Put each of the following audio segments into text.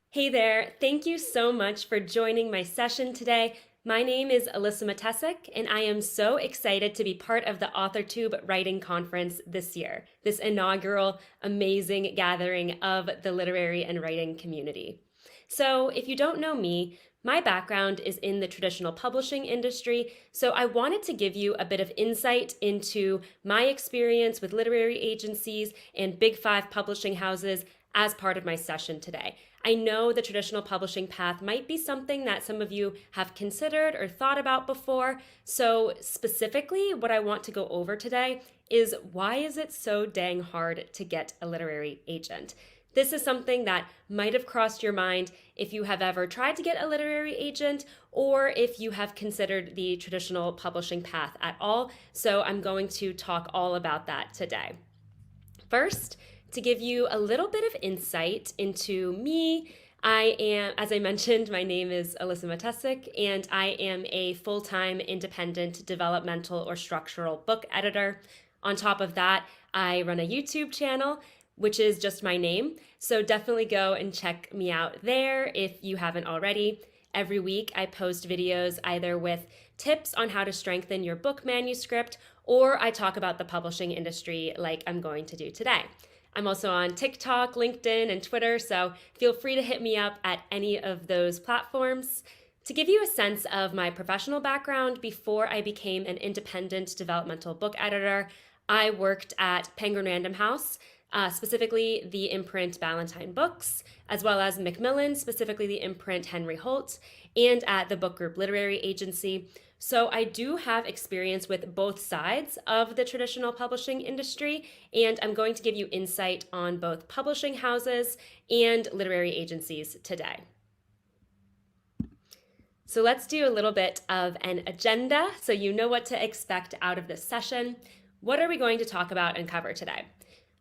Hey there, thank you so much for joining my session today. My name is Alyssa Matesic, and I am so excited to be part of the Authortube Writing Conference this year, this inaugural amazing gathering of the literary and writing community. So, if you don't know me, my background is in the traditional publishing industry, so I wanted to give you a bit of insight into my experience with literary agencies and Big Five publishing houses as part of my session today. I know the traditional publishing path might be something that some of you have considered or thought about before. So, specifically, what I want to go over today is why is it so dang hard to get a literary agent? This is something that might have crossed your mind if you have ever tried to get a literary agent or if you have considered the traditional publishing path at all. So, I'm going to talk all about that today. First, to give you a little bit of insight into me, as I mentioned, my name is Alyssa Matesic, and I am a full-time independent developmental or structural book editor. On top of that, I run a YouTube channel, which is just my name. So definitely go and check me out there if you haven't already. Every week, I post videos either with tips on how to strengthen your book manuscript, or I talk about the publishing industry like I'm going to do today. I'm also on TikTok, LinkedIn, and Twitter, so feel free to hit me up at any of those platforms. To give you a sense of my professional background, before I became an independent developmental book editor, I worked at Penguin Random House, specifically the imprint Ballantine Books, as well as Macmillan, specifically the imprint Henry Holt, and at the Book Group Literary Agency. So I do have experience with both sides of the traditional publishing industry, and I'm going to give you insight on both publishing houses and literary agencies today. So let's do a little bit of an agenda so you know what to expect out of this session. What are we going to talk about and cover today?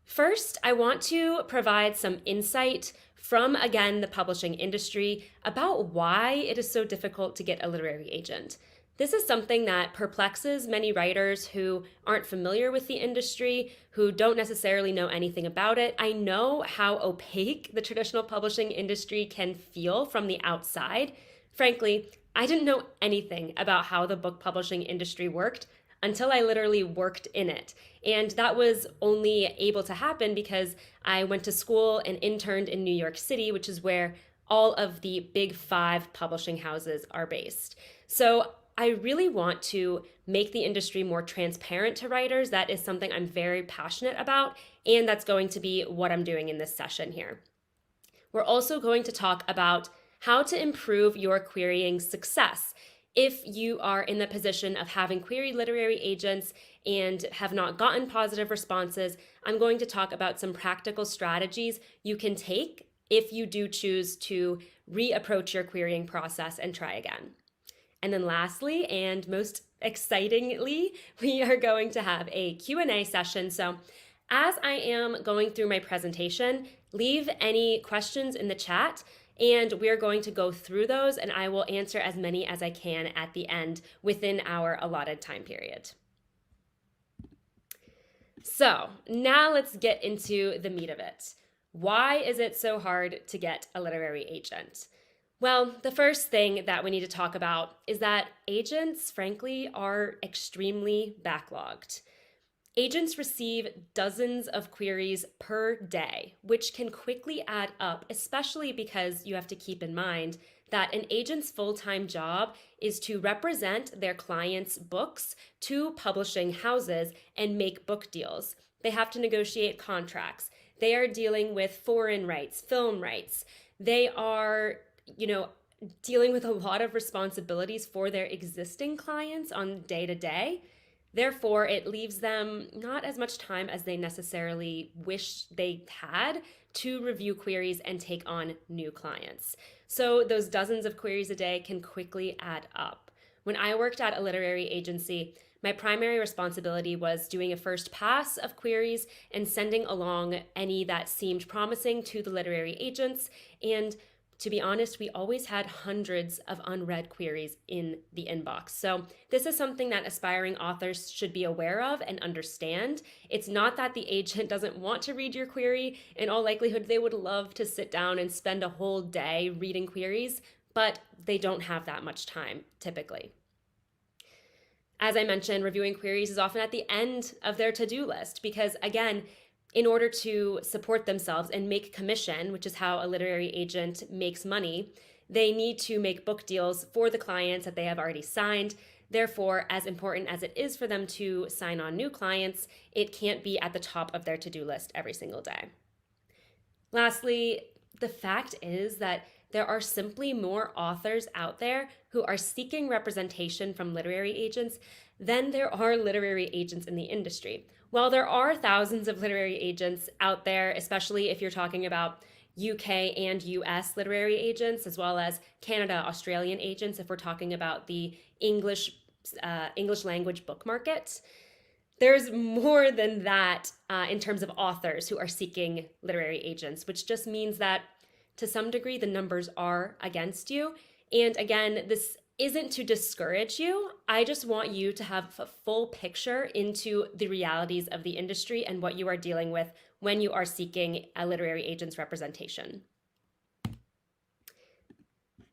First, I want to provide some insight from, again, the publishing industry about why it is so difficult to get a literary agent. This is something that perplexes many writers who aren't familiar with the industry, who don't necessarily know anything about it. I know how opaque the traditional publishing industry can feel from the outside. Frankly, I didn't know anything about how the book publishing industry worked until I literally worked in it. And that was only able to happen because I went to school and interned in New York City, which is where all of the big five publishing houses are based. So I really want to make the industry more transparent to writers. That is something I'm very passionate about, and that's going to be what I'm doing in this session here. We're also going to talk about how to improve your querying success. If you are in the position of having queried literary agents and have not gotten positive responses, I'm going to talk about some practical strategies you can take if you do choose to reapproach your querying process and try again. And then lastly, and most excitingly, we are going to have a Q&A session. So as I am going through my presentation, leave any questions in the chat, and we're going to go through those, and I will answer as many as I can at the end within our allotted time period. So now let's get into the meat of it. Why is it so hard to get a literary agent? Well, the first thing that we need to talk about is that agents, frankly, are extremely backlogged. Agents receive dozens of queries per day, which can quickly add up, especially because you have to keep in mind that an agent's full-time job is to represent their clients' books to publishing houses and make book deals. They have to negotiate contracts. They are dealing with foreign rights, film rights. They are dealing with a lot of responsibilities for their existing clients on day to day. Therefore, it leaves them not as much time as they necessarily wish they had to review queries and take on new clients. So those dozens of queries a day can quickly add up. When I worked at a literary agency, my primary responsibility was doing a first pass of queries and sending along any that seemed promising to the literary agents. And to be honest, we always had hundreds of unread queries in the inbox. So this is something that aspiring authors should be aware of and understand. It's not that the agent doesn't want to read your query. In all likelihood, they would love to sit down and spend a whole day reading queries, but they don't have that much time typically. As I mentioned, reviewing queries is often at the end of their to-do list because, again, in order to support themselves and make commission, which is how a literary agent makes money, they need to make book deals for the clients that they have already signed. Therefore, as important as it is for them to sign on new clients, it can't be at the top of their to-do list every single day. Lastly, the fact is that there are simply more authors out there who are seeking representation from literary agents than there are literary agents in the industry. While there are thousands of literary agents out there, especially if you're talking about UK and US literary agents, as well as Canada, Australian agents, if we're talking about the English language book market, there's more than that in terms of authors who are seeking literary agents, which just means that to some degree the numbers are against you. And again, this isn't to discourage you. I just want you to have a full picture into the realities of the industry and what you are dealing with when you are seeking a literary agent's representation.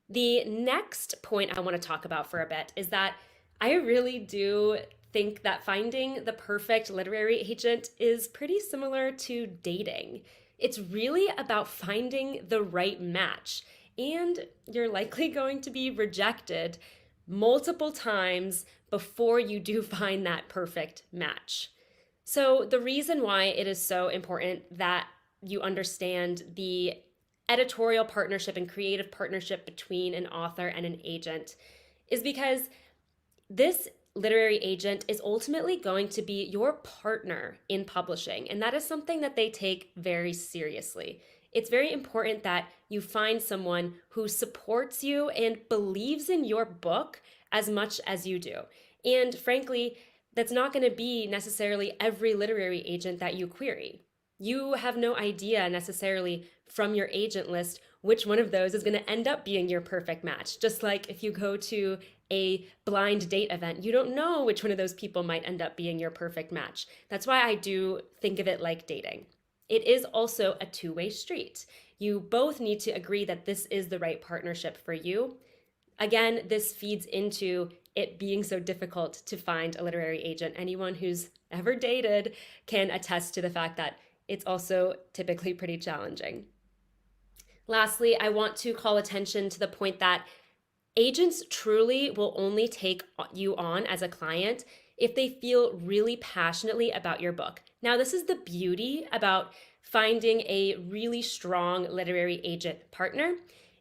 The next point I want to talk about for a bit is that I really do think that finding the perfect literary agent is pretty similar to dating. It's really about finding the right match. And you're likely going to be rejected multiple times before you do find that perfect match. So the reason why it is so important that you understand the editorial partnership and creative partnership between an author and an agent is because this literary agent is ultimately going to be your partner in publishing, and that is something that they take very seriously. It's very important that you find someone who supports you and believes in your book as much as you do. And frankly, that's not going to be necessarily every literary agent that you query. You have no idea necessarily from your agent list which one of those is going to end up being your perfect match. Just like if you go to a blind date event, you don't know which one of those people might end up being your perfect match. That's why I do think of it like dating. It is also a two-way street. You both need to agree that this is the right partnership for you. Again, this feeds into it being so difficult to find a literary agent. Anyone who's ever dated can attest to the fact that it's also typically pretty challenging. Lastly, I want to call attention to the point that agents truly will only take you on as a client if they feel really passionately about your book. Now, this is the beauty about finding a really strong literary agent partner.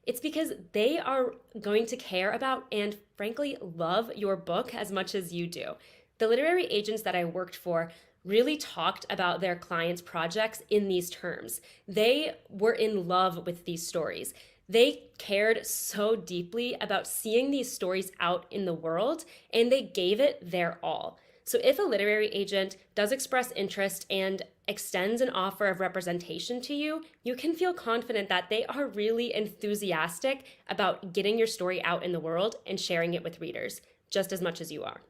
It's because they are going to care about and frankly love your book as much as you do. The literary agents that I worked for really talked about their clients' projects in these terms. They were in love with these stories. They cared so deeply about seeing these stories out in the world, and they gave it their all. So if a literary agent does express interest and extends an offer of representation to you, you can feel confident that they are really enthusiastic about getting your story out in the world and sharing it with readers, just as much as you are.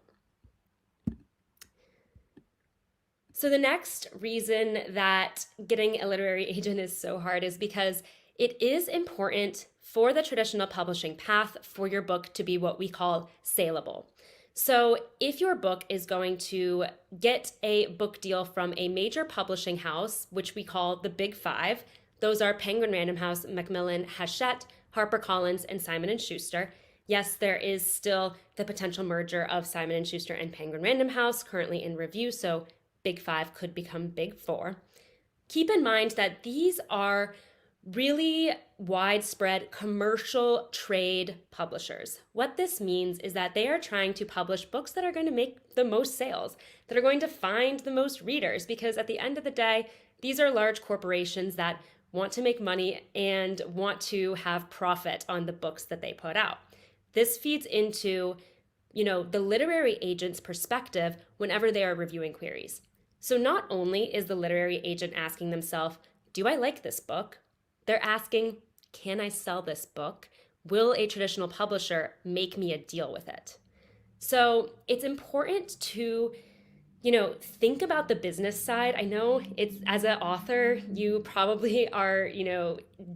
So the next reason that getting a literary agent is so hard is because it is important for the traditional publishing path for your book to be what we call saleable. So if your book is going to get a book deal from a major publishing house, which we call the Big Five, those are Penguin Random House, Macmillan, Hachette, HarperCollins, and Simon & Schuster. Yes, there is still the potential merger of Simon & Schuster and Penguin Random House currently in review, so Big Five could become Big Four. Keep in mind that these are really widespread commercial trade publishers. What this means is that they are trying to publish books that are going to make the most sales, that are going to find the most readers, because at the end of the day, these are large corporations that want to make money and want to have profit on the books that they put out. This feeds into, the literary agent's perspective whenever they are reviewing queries. So not only is the literary agent asking themselves, do I like this book? They're asking, can I sell this book? Will a traditional publisher make me a deal with it? So it's important to think about the business side. I know it's, as an author, you probably are,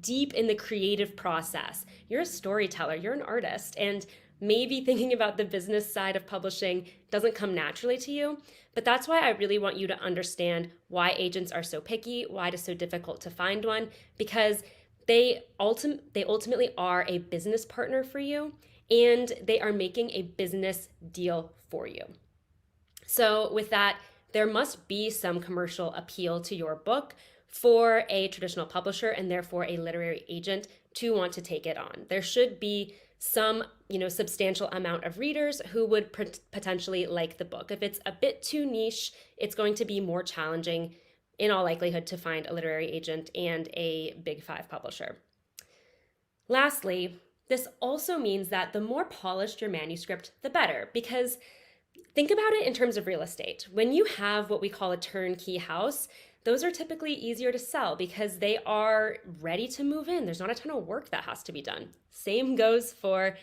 deep in the creative process. You're a storyteller, you're an artist, and maybe thinking about the business side of publishing doesn't come naturally to you. But that's why I really want you to understand why agents are so picky, why it is so difficult to find one, because they ultimately are a business partner for you, and they are making a business deal for you. So with that, there must be some commercial appeal to your book for a traditional publisher and therefore a literary agent to want to take it on. There should be some, substantial amount of readers who would potentially like the book. If it's a bit too niche, it's going to be more challenging in all likelihood to find a literary agent and a Big Five publisher. Lastly, this also means that the more polished your manuscript, the better, because think about it in terms of real estate. When you have what we call a turnkey house, those are typically easier to sell because they are ready to move in. There's not a ton of work that has to be done. Same goes for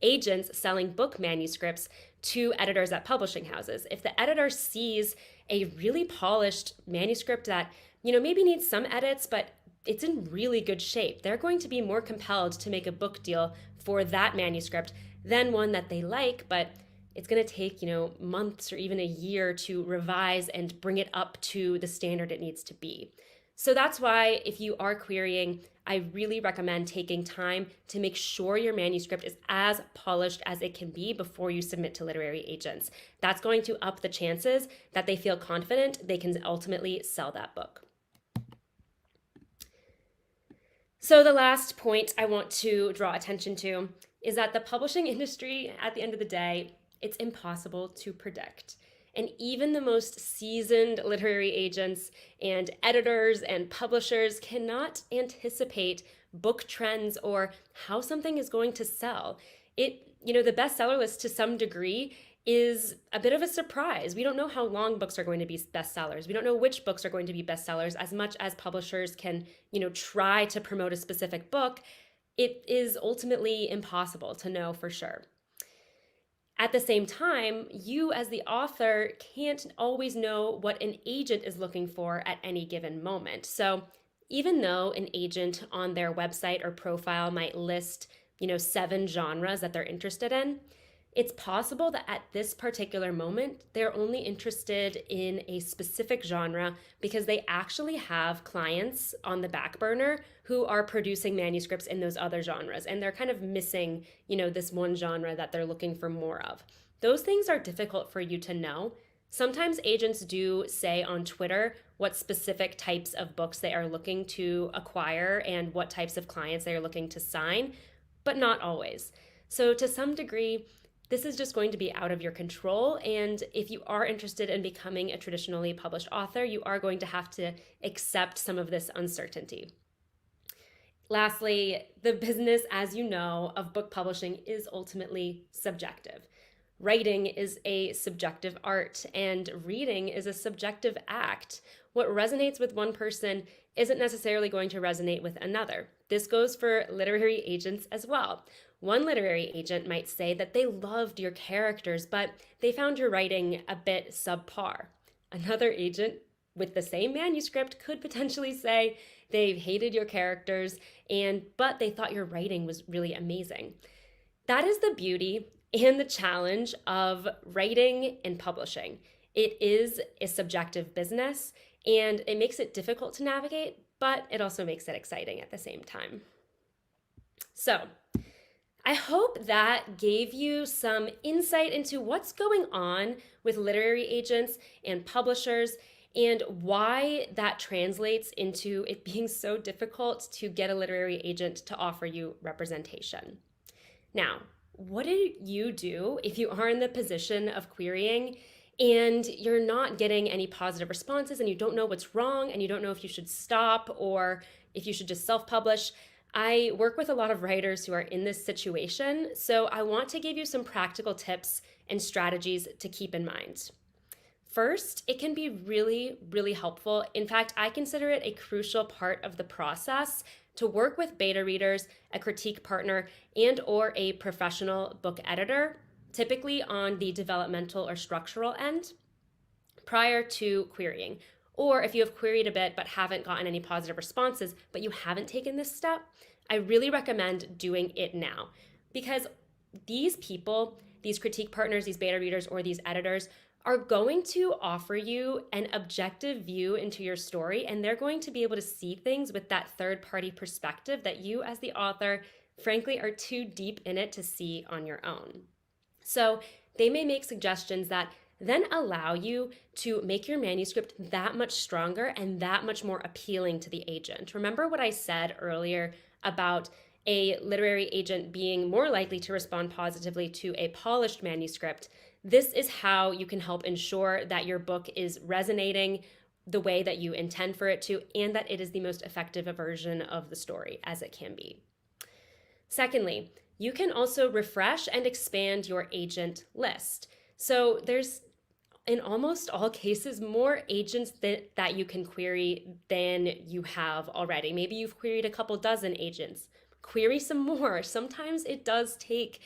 agents selling book manuscripts to editors at publishing houses. If the editor sees a really polished manuscript that, maybe needs some edits, but it's in really good shape, they're going to be more compelled to make a book deal for that manuscript than one that they like, but it's going to take, months or even a year to revise and bring it up to the standard it needs to be. So that's why if you are querying, I really recommend taking time to make sure your manuscript is as polished as it can be before you submit to literary agents. That's going to up the chances that they feel confident they can ultimately sell that book. So the last point I want to draw attention to is that the publishing industry, at the end of the day, it's impossible to predict. And even the most seasoned literary agents and editors and publishers cannot anticipate book trends or how something is going to sell. The bestseller list to some degree is a bit of a surprise. We don't know how long books are going to be bestsellers. We don't know which books are going to be bestsellers. As much as publishers can, try to promote a specific book, it is ultimately impossible to know for sure. At the same time, you as the author can't always know what an agent is looking for at any given moment. So even though an agent on their website or profile might list, 7 genres that they're interested in, it's possible that at this particular moment, they're only interested in a specific genre because they actually have clients on the back burner who are producing manuscripts in those other genres. And they're kind of missing, this one genre that they're looking for more of. Those things are difficult for you to know. Sometimes agents do say on Twitter what specific types of books they are looking to acquire and what types of clients they are looking to sign, but not always. So to some degree, this is just going to be out of your control, and if you are interested in becoming a traditionally published author, you are going to have to accept some of this uncertainty. Lastly, the business, as you know, of book publishing is ultimately subjective. Writing is a subjective art, and reading is a subjective act. What resonates with one person isn't necessarily going to resonate with another. This goes for literary agents as well. One literary agent might say that they loved your characters, but they found your writing a bit subpar. Another agent with the same manuscript could potentially say they hated your characters, but they thought your writing was really amazing. That is the beauty and the challenge of writing and publishing. It is a subjective business, and it makes it difficult to navigate, but it also makes it exciting at the same time. So, I hope that gave you some insight into what's going on with literary agents and publishers and why that translates into it being so difficult to get a literary agent to offer you representation. Now, what do you do if you are in the position of querying and you're not getting any positive responses and you don't know what's wrong and you don't know if you should stop or if you should just self-publish? I work with a lot of writers who are in this situation, so I want to give you some practical tips and strategies to keep in mind. First, it can be really, really helpful. In fact, I consider it a crucial part of the process to work with beta readers, a critique partner, and or a professional book editor, typically on the developmental or structural end, prior to querying. Or if you have queried a bit but haven't gotten any positive responses, but you haven't taken this step, I really recommend doing it now, because these people, these critique partners, these beta readers, or these editors are going to offer you an objective view into your story, and they're going to be able to see things with that third-party perspective that you as the author, frankly, are too deep in it to see on your own. So they may make suggestions that then allow you to make your manuscript that much stronger and that much more appealing to the agent. Remember what I said earlier about a literary agent being more likely to respond positively to a polished manuscript? This is how you can help ensure that your book is resonating the way that you intend for it to, and that it is the most effective version of the story as it can be. Secondly, you can also refresh and expand your agent list. So there's, in almost all cases, more agents that you can query than you have already. Maybe you've queried a couple dozen agents. Query some more. Sometimes it does take,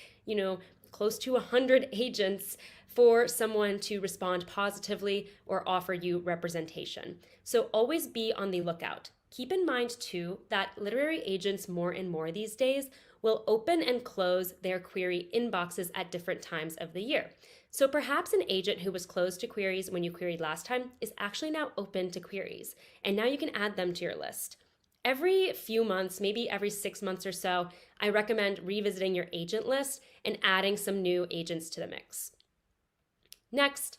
close to 100 agents for someone to respond positively or offer you representation. So always be on the lookout. Keep in mind too that literary agents more and more these days will open and close their query inboxes at different times of the year. So perhaps an agent who was closed to queries when you queried last time is actually now open to queries, and now you can add them to your list. Every few months, maybe every 6 months or so, I recommend revisiting your agent list and adding some new agents to the mix. Next,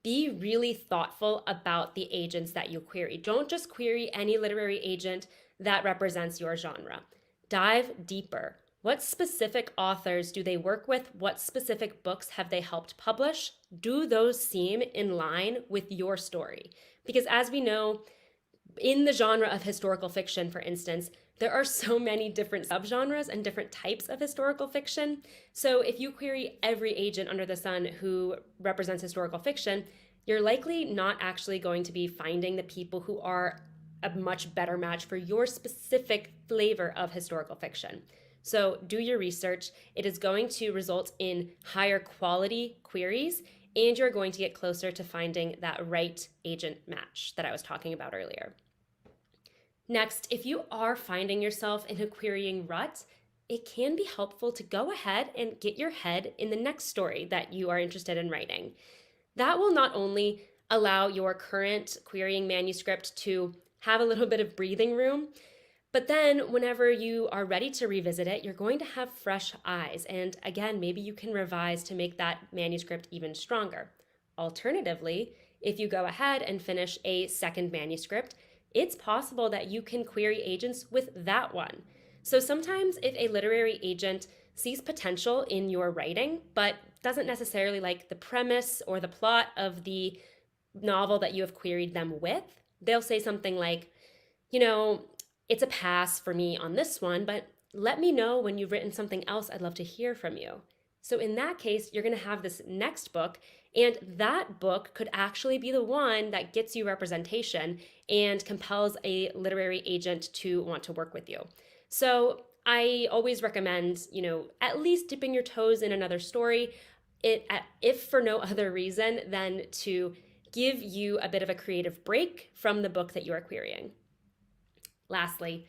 be really thoughtful about the agents that you query. Don't just query any literary agent that represents your genre. Dive deeper. What specific authors do they work with? What specific books have they helped publish? Do those seem in line with your story? Because as we know, in the genre of historical fiction, for instance, there are so many different subgenres and different types of historical fiction. So if you query every agent under the sun who represents historical fiction, you're likely not actually going to be finding the people who are a much better match for your specific flavor of historical fiction. So do your research. It is going to result in higher quality queries, and you're going to get closer to finding that right agent match that I was talking about earlier. Next, if you are finding yourself in a querying rut, it can be helpful to go ahead and get your head in the next story that you are interested in writing. That will not only allow your current querying manuscript to have a little bit of breathing room, but then whenever you are ready to revisit it, you're going to have fresh eyes. And again, maybe you can revise to make that manuscript even stronger. Alternatively, if you go ahead and finish a second manuscript, it's possible that you can query agents with that one. So sometimes if a literary agent sees potential in your writing, but doesn't necessarily like the premise or the plot of the novel that you have queried them with, they'll say something like, it's a pass for me on this one, but let me know when you've written something else. I'd love to hear from you. So in that case, you're going to have this next book, and that book could actually be the one that gets you representation and compels a literary agent to want to work with you. So I always recommend, at least dipping your toes in another story, if for no other reason than to give you a bit of a creative break from the book that you are querying. Lastly,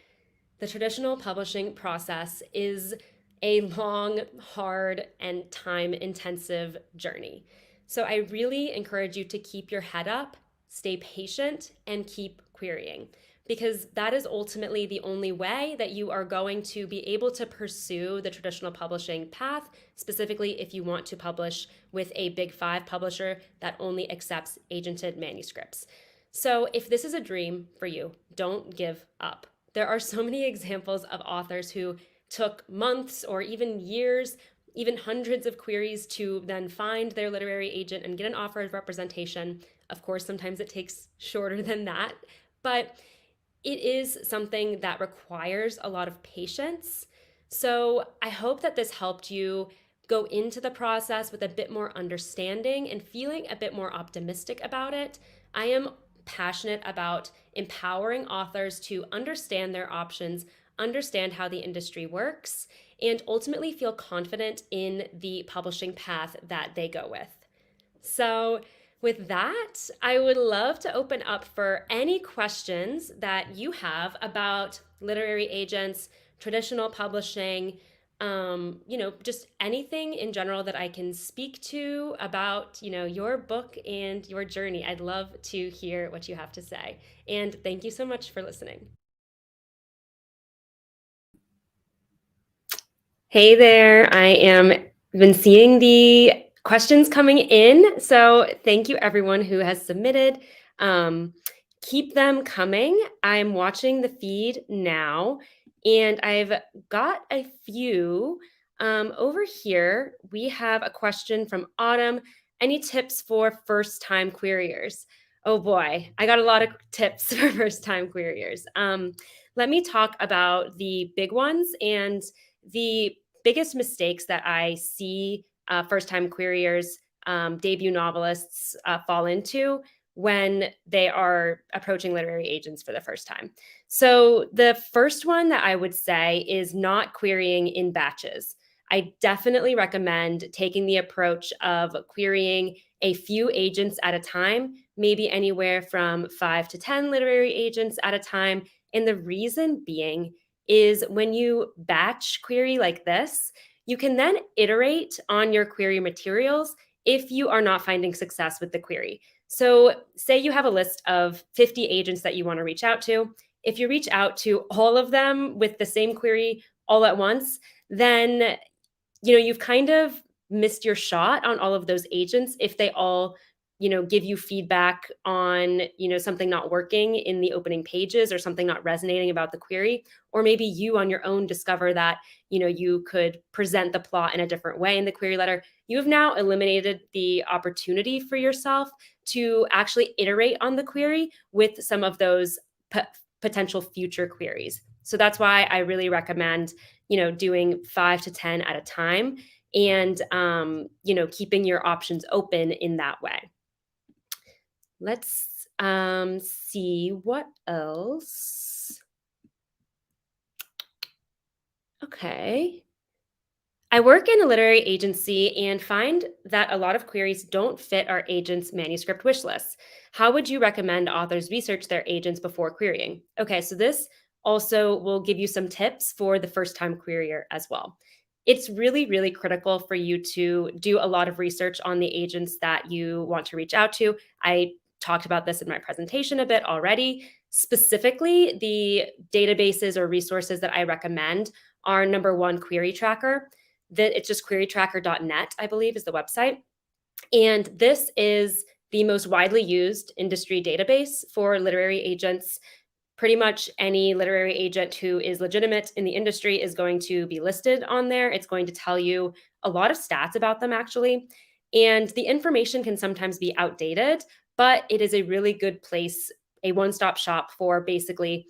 the traditional publishing process is a long, hard, and time-intensive journey. So I really encourage you to keep your head up, stay patient, and keep querying, because that is ultimately the only way that you are going to be able to pursue the traditional publishing path, specifically if you want to publish with a Big 5 publisher that only accepts agented manuscripts. So if this is a dream for you, don't give up. There are so many examples of authors who took months or even years, even hundreds of queries to then find their literary agent and get an offer of representation. Of course, sometimes it takes shorter than that, but it is something that requires a lot of patience. So I hope that this helped you go into the process with a bit more understanding and feeling a bit more optimistic about it. I am passionate about empowering authors to understand their options, understand how the industry works, and ultimately feel confident in the publishing path that they go with. So, with that, I would love to open up for any questions that you have about literary agents, traditional publishing, just anything in general that I can speak to about, your book and your journey. I'd love to hear what you have to say. And thank you so much for listening. Hey there, I am been seeing the questions coming in. So thank you everyone who has submitted. Um, Keep them coming. I'm watching the feed now and I've got a few. Over here, we have a question from Autumn. Any tips for first-time queriers? Oh boy, I got a lot of tips for first-time queriers. Let me talk about the big ones and the biggest mistakes that I see first time queriers, debut novelists fall into when they are approaching literary agents for the first time. So, the first one that I would say is not querying in batches. I definitely recommend taking the approach of querying a few agents at a time, maybe anywhere from 5 to 10 literary agents at a time. And the reason being is when you batch query like this, you can then iterate on your query materials if you are not finding success with the query. So, say you have a list of 50 agents that you want to reach out to. If you reach out to all of them with the same query all at once, then you've kind of missed your shot on all of those agents if they all give you feedback on something not working in the opening pages or something not resonating about the query, or maybe you on your own discover that you could present the plot in a different way in the query letter. You have now eliminated the opportunity for yourself to actually iterate on the query with some of those potential future queries. So that's why I really recommend doing 5 to 10 at a time and, keeping your options open in that way. Let's see what else. Okay. I work in a literary agency and find that a lot of queries don't fit our agents' manuscript wish lists. How would you recommend authors research their agents before querying? Okay, so this also will give you some tips for the first time querier as well. It's really, really critical for you to do a lot of research on the agents that you want to reach out to. I talked about this in my presentation a bit already. Specifically, the databases or resources that I recommend are number one, Query Tracker. That it's just querytracker.net, I believe, is the website. And this is the most widely used industry database for literary agents. Pretty much any literary agent who is legitimate in the industry is going to be listed on there. It's going to tell you a lot of stats about them, actually. And the information can sometimes be outdated, but it is a really good place, a one stop shop for basically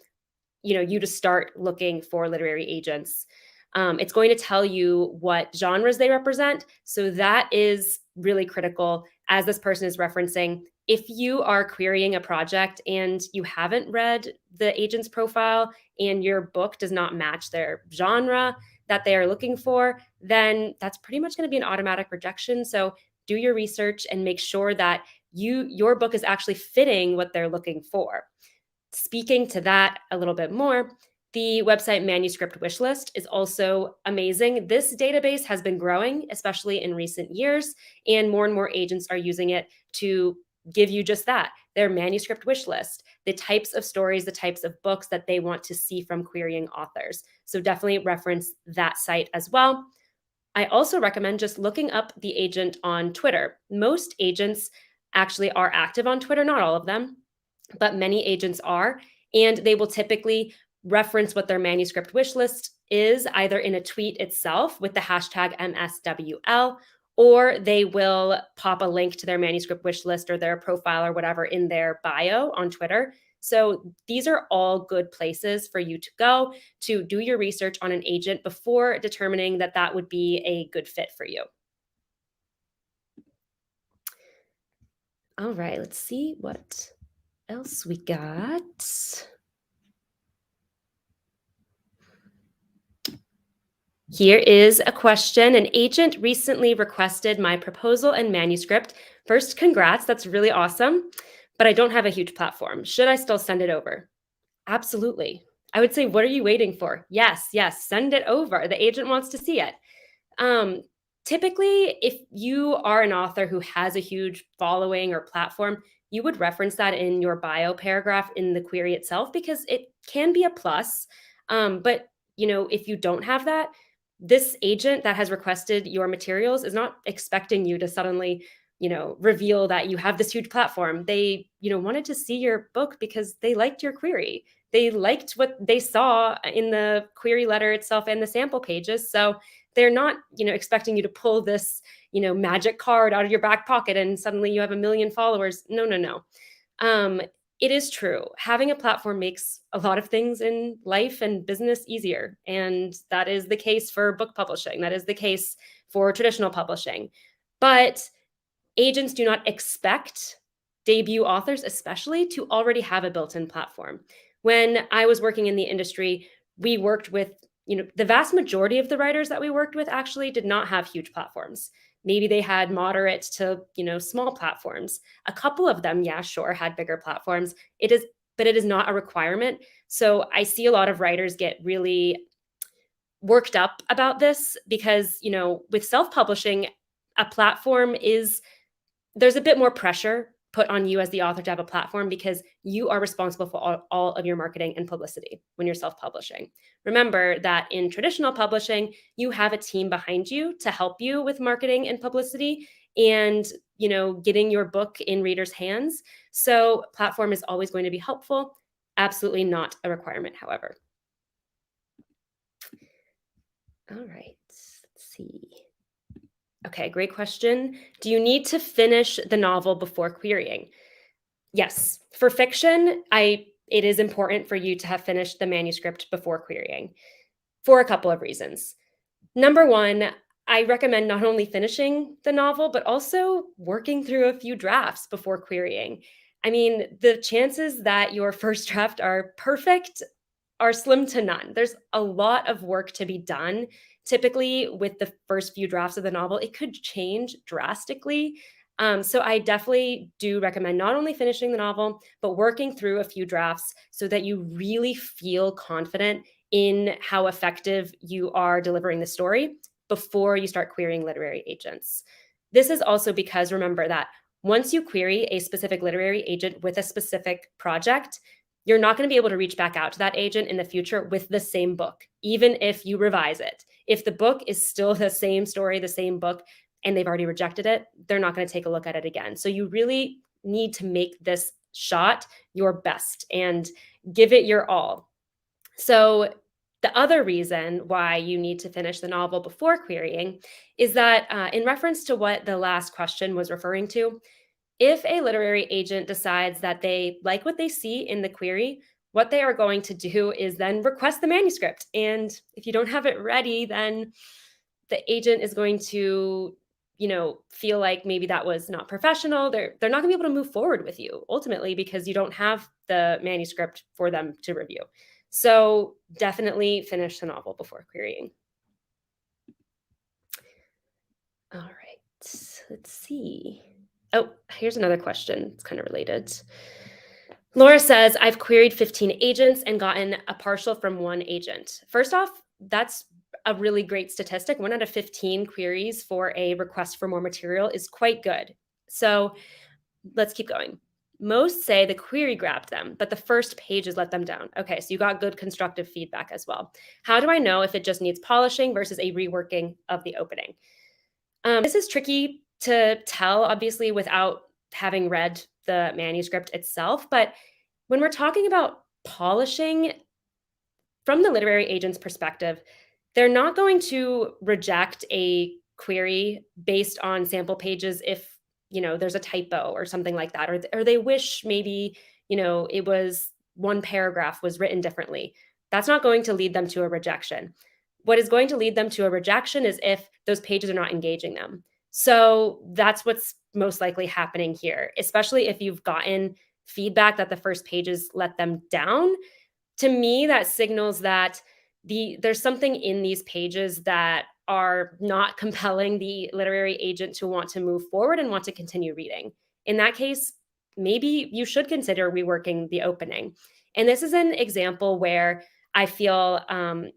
you to start looking for literary agents. It's going to tell you what genres they represent. So that is really critical as this person is referencing. If you are querying a project and you haven't read the agent's profile and your book does not match their genre that they are looking for, then that's pretty much going to be an automatic rejection. So do your research and make sure that your book is actually fitting what they're looking for. Speaking to that a little bit more, the website Manuscript Wishlist is also amazing. This database has been growing, especially in recent years, and more agents are using it to give you just that, their manuscript wish list, the types of stories, the types of books that they want to see from querying authors. So definitely reference that site as well. I also recommend just looking up the agent on Twitter. Most agents actually are active on Twitter, not all of them, but many agents are, and they will typically reference what their manuscript wish list is either in a tweet itself with the hashtag MSWL, or they will pop a link to their manuscript wish list or their profile or whatever in their bio on Twitter. So these are all good places for you to go to do your research on an agent before determining that that would be a good fit for you. All right, let's see what else we got. Here is a question. An agent recently requested my proposal and manuscript. First, congrats. That's really awesome. But I don't have a huge platform. Should I still send it over? Absolutely. I would say, what are you waiting for? Yes, yes, send it over. The agent wants to see it. Um, Typically, if you are an author who has a huge following or platform, you would reference that in your bio paragraph in the query itself because it can be a plus. But if you don't have that, this agent that has requested your materials is not expecting you to suddenly, reveal that you have this huge platform. They, wanted to see your book because they liked your query. They liked what they saw in the query letter itself and the sample pages. So they're not, expecting you to pull this, magic card out of your back pocket and suddenly you have a million followers. No, no, no. Um, it is true. Having a platform makes a lot of things in life and business easier. And that is the case for book publishing. That is the case for traditional publishing. But agents do not expect debut authors, especially, to already have a built in platform. When I was working in the industry, we worked with, the vast majority of the writers that we worked with actually did not have huge platforms. Maybe they had moderate to, small platforms. A couple of them, yeah, sure, had bigger platforms. But it is not a requirement. So I see a lot of writers get really worked up about this because, with self publishing, a platform is there's a bit more pressure put on you as the author to have a platform because you are responsible for all of your marketing and publicity when you're self-publishing. Remember that in traditional publishing, you have a team behind you to help you with marketing and publicity and, getting your book in readers' hands. So platform is always going to be helpful. Absolutely not a requirement, however. All right, let's see. Okay, great question. Do you need to finish the novel before querying? Yes. For fiction, it is important for you to have finished the manuscript before querying for a couple of reasons. Number one, I recommend not only finishing the novel, but also working through a few drafts before querying. I mean, the chances that your first draft are perfect are slim to none. There's a lot of work to be done. Typically, with the first few drafts of the novel, it could change drastically. So I definitely do recommend not only finishing the novel, but working through a few drafts so that you really feel confident in how effective you are delivering the story before you start querying literary agents. This is also because remember that once you query a specific literary agent with a specific project, you're not going to be able to reach back out to that agent in the future with the same book, even if you revise it. If the book is still the same story, the same book, and they've already rejected it, they're not going to take a look at it again. So you really need to make this shot your best and give it your all. So the other reason why you need to finish the novel before querying is that, in reference to what the last question was referring to, if a literary agent decides that they like what they see in the query, what they are going to do is then request the manuscript. And if you don't have it ready, then the agent is going to, feel like maybe that was not professional. They're not going to be able to move forward with you ultimately because you don't have the manuscript for them to review. So definitely finish the novel before querying. All right, let's see. Oh, here's another question. It's kind of related. Laura says, I've queried 15 agents and gotten a partial from one agent. First off, that's a really great statistic. 1 out of 15 queries for a request for more material is quite good. So let's keep going. Most say the query grabbed them, but the first pages let them down. Okay, so you got good constructive feedback as well. How do I know if it just needs polishing versus a reworking of the opening? This is tricky to tell, obviously, without having read the manuscript itself. But when we're talking about polishing, from the literary agent's perspective, they're not going to reject a query based on sample pages if there's a typo or something like that, or they wish maybe it was one paragraph was written differently. That's not going to lead them to a rejection. What is going to lead them to a rejection is if those pages are not engaging them. So that's what's most likely happening here, especially if you've gotten feedback that the first pages let them down. To me, that signals that there's something in these pages that are not compelling the literary agent to want to move forward and want to continue reading. In that case, maybe you should consider reworking the opening. And this is an example where I feel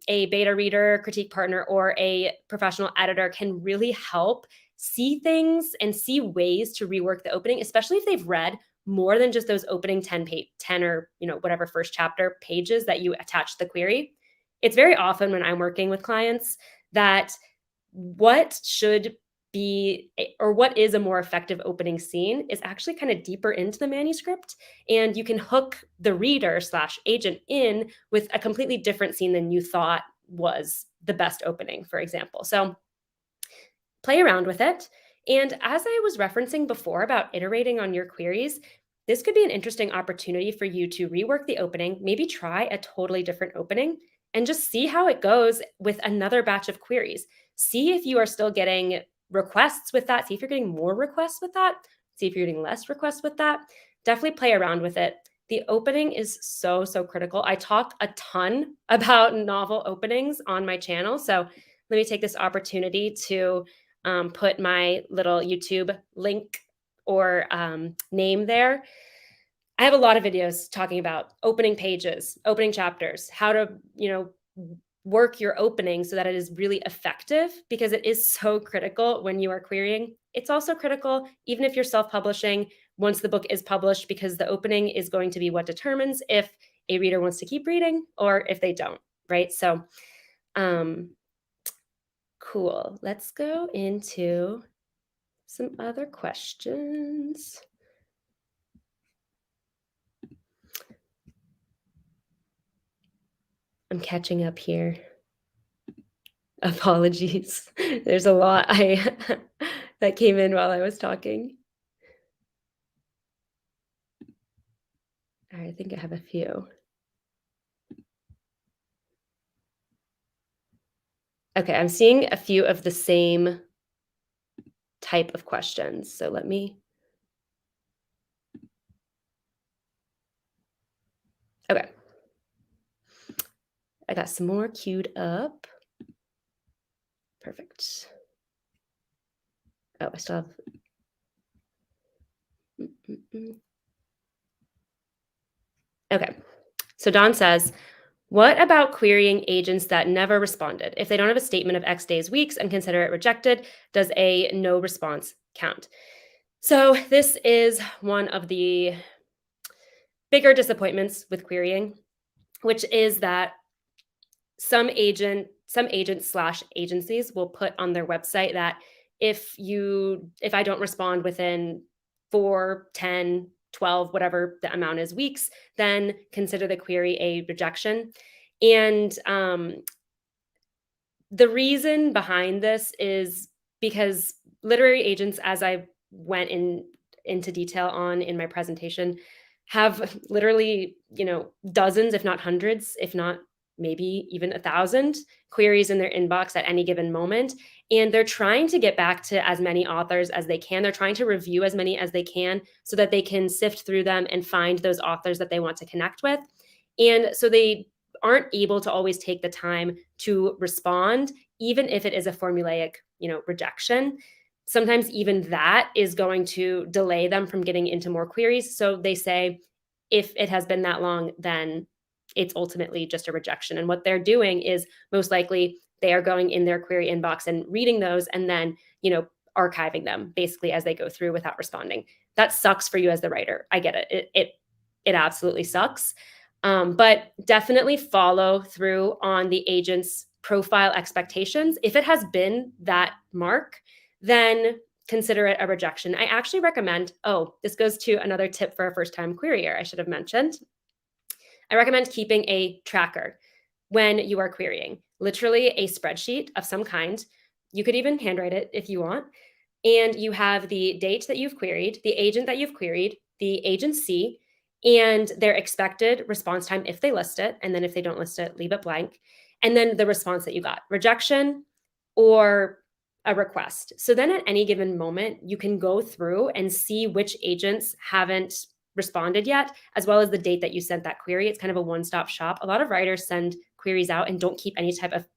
a beta reader, critique partner, or a professional editor can really help see things and see ways to rework the opening, especially if they've read more than just those opening 10 or whatever first chapter pages that you attach the query. It's very often when I'm working with clients that what should be or what is a more effective opening scene is actually kind of deeper into the manuscript, and you can hook the reader / agent in with a completely different scene than you thought was the best opening, for example. So play around with it. And as I was referencing before about iterating on your queries, this could be an interesting opportunity for you to rework the opening, maybe try a totally different opening, and just see how it goes with another batch of queries. See if you are still getting requests with that. See if you're getting more requests with that. See if you're getting less requests with that. Definitely play around with it. The opening is so, so critical. I talk a ton about novel openings on my channel. So let me take this opportunity to put my little YouTube link or name there. I have a lot of videos talking about opening pages, opening chapters, how to, work your opening so that it is really effective, because it is so critical when you are querying. It's also critical even if you're self-publishing once the book is published, because the opening is going to be what determines if a reader wants to keep reading or if they don't, right? So, cool. Let's go into some other questions. I'm catching up here. Apologies. There's a lot that came in while I was talking. All right, I think I have a few. Okay, I'm seeing a few of the same type of questions. So let me. Okay. I got some more queued up. Perfect. Oh, I still have. Okay. So Don says, what about querying agents that never responded? If they don't have a statement of X days, weeks, and consider it rejected, does a no response count? So this is one of the bigger disappointments with querying, which is that some agents / agencies will put on their website that if I don't respond within 4, 10, 12, whatever the amount is weeks, then consider the query a rejection. And the reason behind this is because literary agents, as I went into detail on in my presentation, have literally, dozens, if not hundreds, if not maybe even 1,000 queries in their inbox at any given moment. And they're trying to get back to as many authors as they can. They're trying to review as many as they can so that they can sift through them and find those authors that they want to connect with. And so they aren't able to always take the time to respond, even if it is a formulaic, rejection. Sometimes even that is going to delay them from getting into more queries. So they say, if it has been that long, then it's ultimately just a rejection. And what they're doing is most likely they are going in their query inbox and reading those and then, archiving them basically as they go through without responding. That sucks for you as the writer. I get it. It absolutely sucks. But definitely follow through on the agent's profile expectations. If it has been that mark, then consider it a rejection. I actually recommend, this goes to another tip for a first-time querier I should have mentioned. I recommend keeping a tracker when you are querying, literally a spreadsheet of some kind. You could even handwrite it if you want. And you have the date that you've queried, the agent that you've queried, the agency, and their expected response time if they list it. And then if they don't list it, leave it blank. And then the response that you got, rejection or a request. So then at any given moment, you can go through and see which agents haven't responded yet, as well as the date that you sent that query. It's kind of a one-stop shop. A lot of writers send queries out and don't keep any type of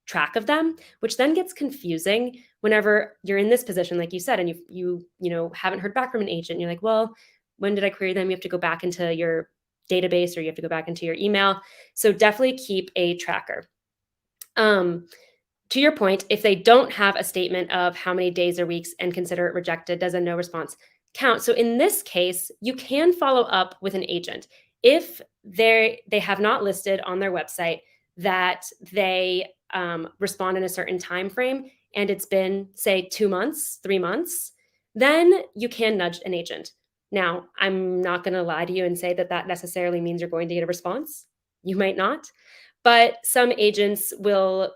track of them, which then gets confusing whenever you're in this position, like you said, and you haven't heard back from an agent. You're like, well, when did I query them? You have to go back into your database or you have to go back into your email. So definitely keep a tracker. To your point, if they don't have a statement of how many days or weeks and consider it rejected, does a no response count? So in this case, you can follow up with an agent. If they have not listed on their website that they respond in a certain time frame and it's been, say, 2 months, 3 months, then you can nudge an agent. Now, I'm not going to lie to you and say that that necessarily means you're going to get a response. You might not. But some agents will,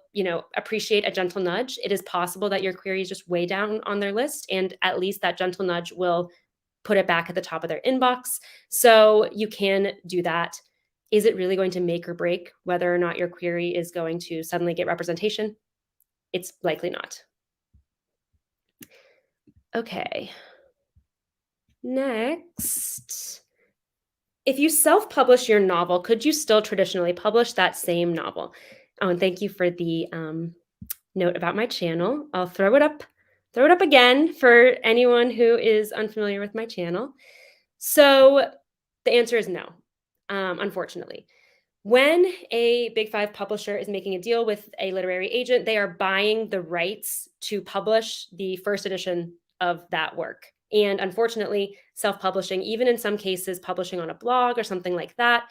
appreciate a gentle nudge. It is possible that your query is just way down on their list, and at least that gentle nudge will put it back at the top of their inbox. So you can do that. Is it really going to make or break whether or not your query is going to suddenly get representation? It's likely not. Okay. Next. If you self-publish your novel, could you still traditionally publish that same novel? Oh, and thank you for the note about my channel. I'll throw it up again for anyone who is unfamiliar with my channel. So the answer is no, unfortunately. When a Big Five publisher is making a deal with a literary agent, they are buying the rights to publish the first edition of that work. And unfortunately, self-publishing, even in some cases, publishing on a blog or something like that,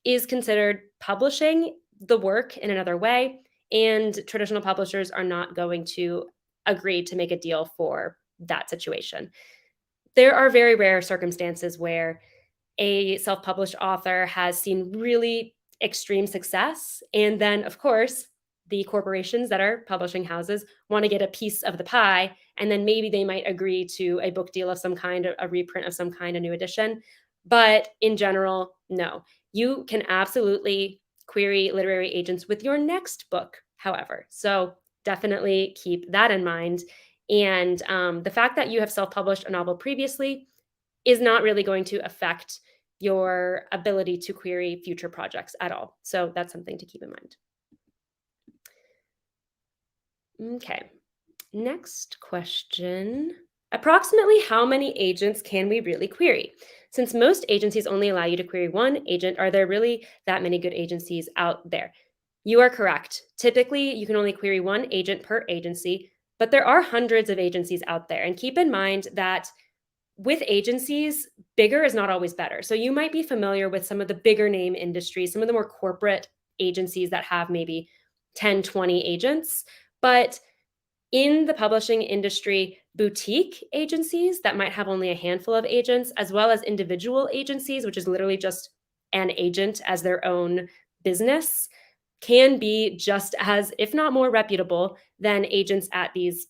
is considered publishing the work in another way. And traditional publishers are not going to agree to make a deal for that situation. There are very rare circumstances where a self-published author has seen really extreme success. And then, of course, the corporations that are publishing houses want to get a piece of the pie. And then maybe they might agree to a book deal of some kind, a reprint of some kind, a new edition. But in general, no. You can absolutely query literary agents with your next book, however. So definitely keep that in mind. And the fact that you have self-published a novel previously is not really going to affect your ability to query future projects at all. So that's something to keep in mind. Okay, next question. Approximately how many agents can we really query? Since most agencies only allow you to query one agent, are there really that many good agencies out there? You are correct. Typically, you can only query one agent per agency, but there are hundreds of agencies out there. And keep in mind that with agencies, bigger is not always better. So you might be familiar with some of the bigger name industries, some of the more corporate agencies that have maybe 10, 20 agents. But in the publishing industry, boutique agencies that might have only a handful of agents, as well as individual agencies, which is literally just an agent as their own business, can be just as, if not more reputable than agents at these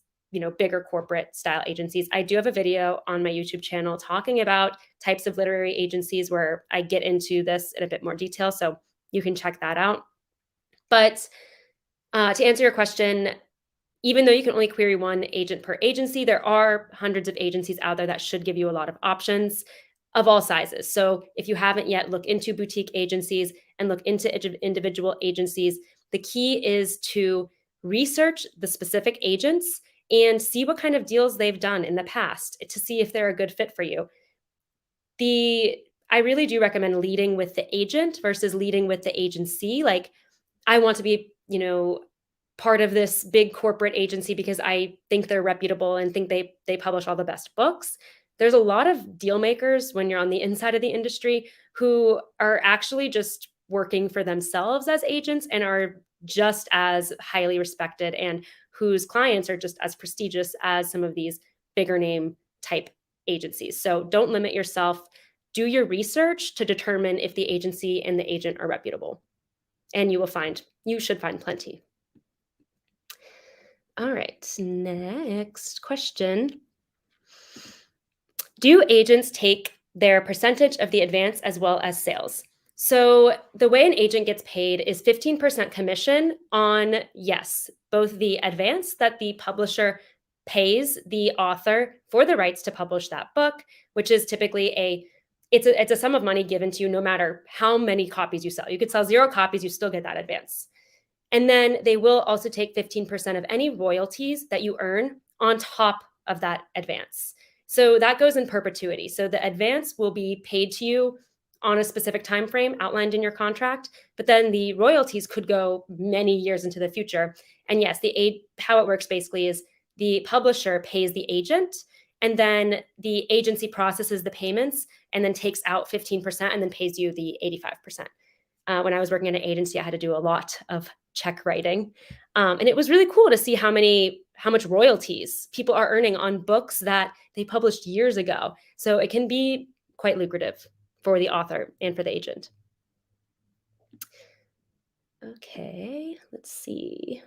bigger corporate style agencies. I do have a video on my YouTube channel talking about types of literary agencies where I get into this in a bit more detail. So you can check that out. But to answer your question, even though you can only query one agent per agency, there are hundreds of agencies out there that should give you a lot of options of all sizes. So if you haven't yet, look into boutique agencies and look into individual agencies. The key is to research the specific agents and see what kind of deals they've done in the past to see if they're a good fit for you. I really do recommend leading with the agent versus leading with the agency. Like, I want to be, part of this big corporate agency because I think they're reputable and think they publish all the best books. There's a lot of deal makers when you're on the inside of the industry who are actually just working for themselves as agents and are just as highly respected and whose clients are just as prestigious as some of these bigger name type agencies. So don't limit yourself. Do your research to determine if the agency and the agent are reputable. And you should find plenty. All right, next question. Do agents take their percentage of the advance as well as sales? So the way an agent gets paid is 15% commission on, yes, both the advance that the publisher pays the author for the rights to publish that book, which is typically a it's a sum of money given to you no matter how many copies you sell. You could sell 0 copies, you still get that advance. And then they will also take 15% of any royalties that you earn on top of that advance. So that goes in perpetuity. So the advance will be paid to you on a specific time frame outlined in your contract, but then the royalties could go many years into the future. And yes, how it works basically is the publisher pays the agent, and then the agency processes the payments and then takes out 15% and then pays you the 85%. When I was working at an agency, I had to do a lot of check writing. And it was really cool to see how much royalties people are earning on books that they published years ago. So it can be quite lucrative for the author and for the agent. Okay, let's see.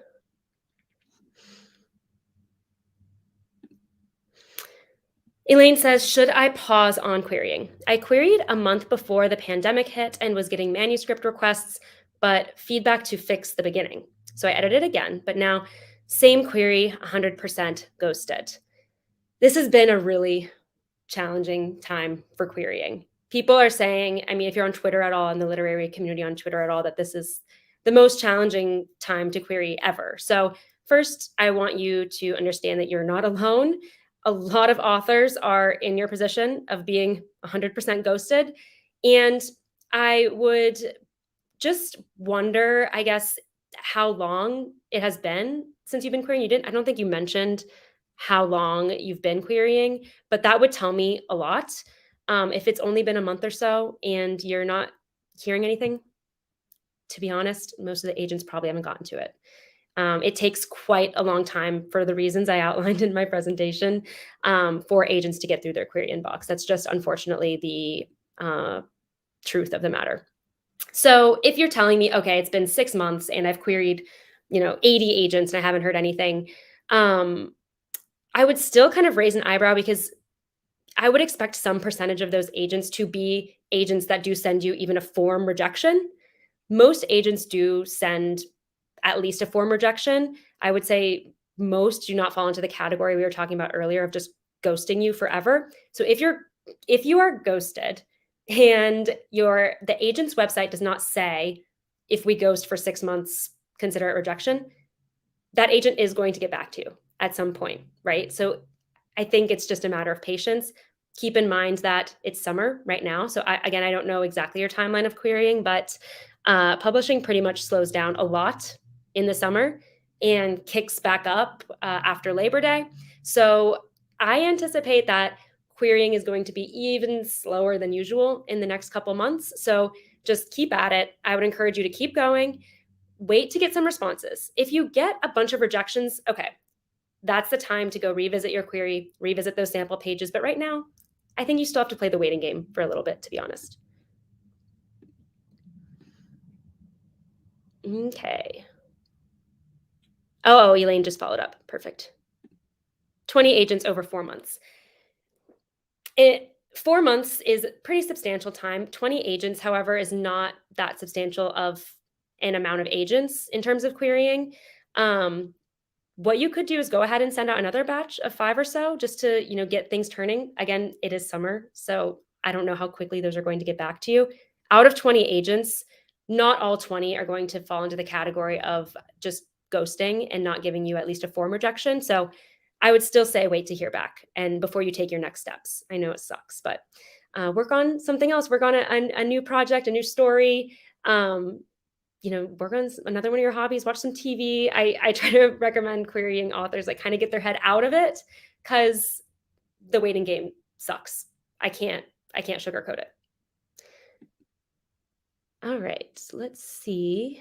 Elaine says, should I pause on querying? I queried a month before the pandemic hit and was getting manuscript requests, but feedback to fix the beginning. So I edited again, but now same query, 100% ghosted. This has been a really challenging time for querying. People are saying, I mean, if you're on Twitter at all, in the literary community on Twitter at all, that this is the most challenging time to query ever. So, first, I want you to understand that you're not alone. A lot of authors are in your position of being 100% ghosted. And I would just wonder, I guess, how long it has been since you've been querying. I don't think you mentioned how long you've been querying, but that would tell me a lot. If it's only been a month or so and you're not hearing anything, to be honest, most of the agents probably haven't gotten to it. It takes quite a long time for the reasons I outlined in my presentation, for agents to get through their query inbox. That's just unfortunately the truth of the matter. So if you're telling me, okay, it's been 6 months and I've queried, 80 agents and I haven't heard anything, I would still kind of raise an eyebrow, because I would expect some percentage of those agents to be agents that do send you even a form rejection. Most agents do send at least a form rejection. I would say most do not fall into the category we were talking about earlier of just ghosting you forever. So if you are ghosted and the agent's website does not say, if we ghost for 6 months, consider it rejection, that agent is going to get back to you at some point, right? So I think it's just a matter of patience. Keep in mind that it's summer right now. So I don't know exactly your timeline of querying, but publishing pretty much slows down a lot in the summer and kicks back up after Labor Day. So I anticipate that querying is going to be even slower than usual in the next couple months. So just keep at it. I would encourage you to keep going. Wait to get some responses. If you get a bunch of rejections, okay, that's the time to go revisit your query, revisit those sample pages. But right now, I think you still have to play the waiting game for a little bit, to be honest. Okay. Oh, Elaine just followed up. Perfect. 20 agents over 4 months. 4 months is pretty substantial time. 20 agents, however, is not that substantial of an amount of agents in terms of querying. What you could do is go ahead and send out another batch of 5 or so, just to, get things turning. Again, it is summer, so I don't know how quickly those are going to get back to you. Out of 20 agents, not all 20 are going to fall into the category of just ghosting and not giving you at least a form rejection. So I would still say wait to hear back and before you take your next steps. I know it sucks, but work on something else. Work on a new project, a new story. Work on another one of your hobbies, watch some TV. I try to recommend querying authors like kind of get their head out of it, because the waiting game sucks. I can't sugarcoat it. All right, let's see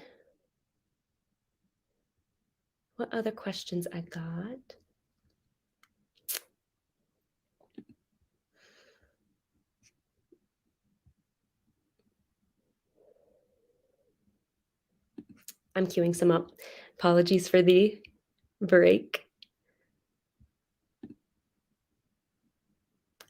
what other questions I got. I'm queuing some up. Apologies for the break.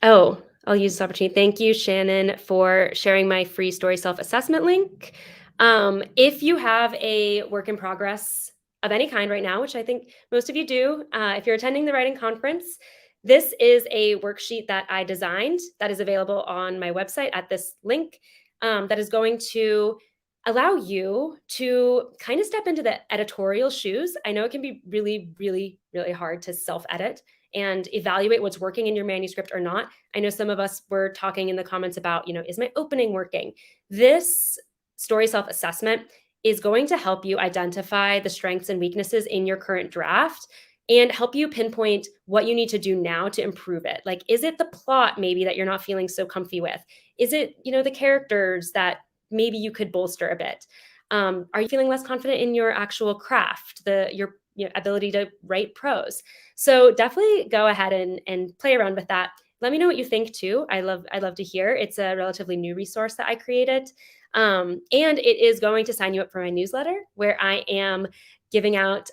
Oh, I'll use this opportunity. Thank you, Shannon, for sharing my free story self-assessment link. If you have a work in progress of any kind right now, which I think most of you do, if you're attending the writing conference, This is a worksheet that I designed that is available on my website at this link, that is going to allow you to kind of step into the editorial shoes. I know it can be really, really, really hard to self edit and evaluate what's working in your manuscript or not. I know some of us were talking in the comments about, is my opening working? This story self assessment is going to help you identify the strengths and weaknesses in your current draft and help you pinpoint what you need to do now to improve it. Like, is it the plot maybe that you're not feeling so comfy with? Is it, the characters that maybe you could bolster a bit? Are you feeling less confident in your actual craft, your ability to write prose? So definitely go ahead and play around with that. Let me know what you think too. I'd love to hear. It's a relatively new resource that I created. And it is going to sign you up for my newsletter where I am giving out